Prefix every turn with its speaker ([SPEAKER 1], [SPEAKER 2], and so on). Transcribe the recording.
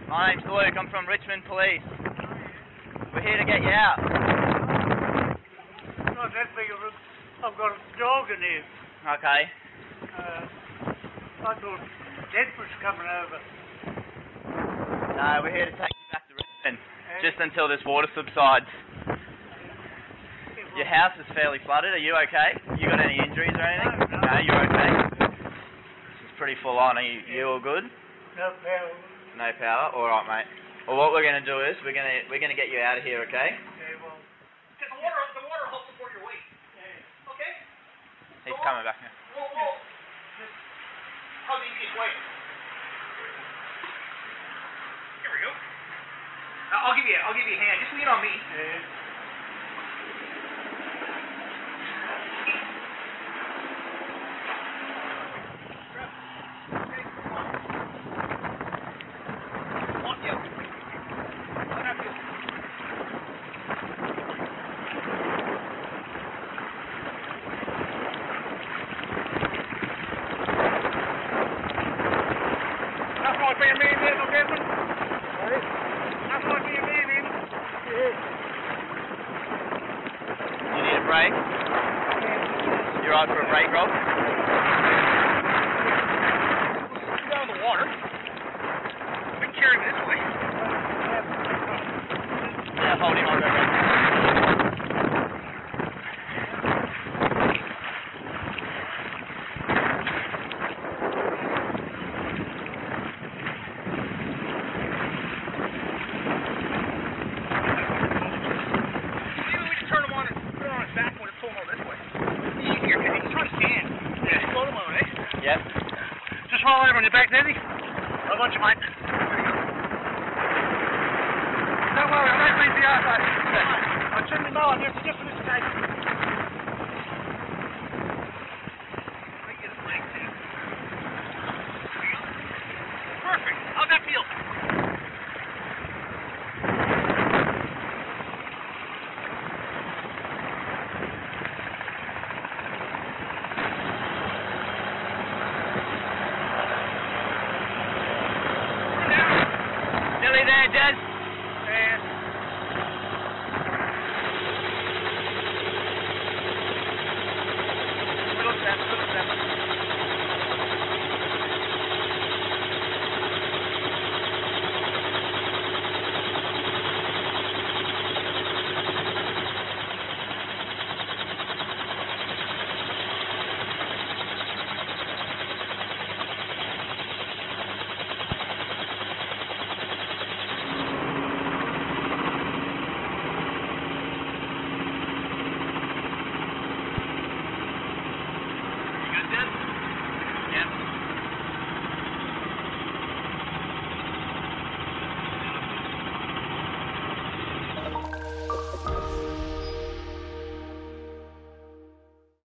[SPEAKER 1] My name's Luke, I'm from Richmond Police. We're here to get you out.
[SPEAKER 2] Not that big of a... I've got a dog in here.
[SPEAKER 1] Okay.
[SPEAKER 2] I thought Dad was coming over.
[SPEAKER 1] No, we're here to take you back to Richmond, just until this water subsides. Your house is fairly flooded, are you okay? You got any injuries or anything? No, you're okay? This is pretty full on, are you all good?
[SPEAKER 2] No power.
[SPEAKER 1] No power? Alright mate. Well what we're going to do is, we're going to get you out of here, okay?
[SPEAKER 2] Yeah, well...
[SPEAKER 3] The water helps support your weight.
[SPEAKER 2] Yeah.
[SPEAKER 3] Okay?
[SPEAKER 1] He's coming back now.
[SPEAKER 3] Whoa. How's the easiest way? Here we go. I'll give you a hand. Just lean on me.
[SPEAKER 2] Yeah.
[SPEAKER 1] You need a break? You're out for a break, Rob?
[SPEAKER 3] Get out of the water. We can carry him this way.
[SPEAKER 1] Yeah, hold him on there. Yep.
[SPEAKER 3] Just roll over on your back, Neddy. I got you, mate. Don't worry, I don't leave the yard, mate. I trimmed him on just for this case. Let me get his legs in. There we go. Perfect. How'd that feel?
[SPEAKER 1] Nearly there, Jed.
[SPEAKER 3] And little step.
[SPEAKER 1] Yep.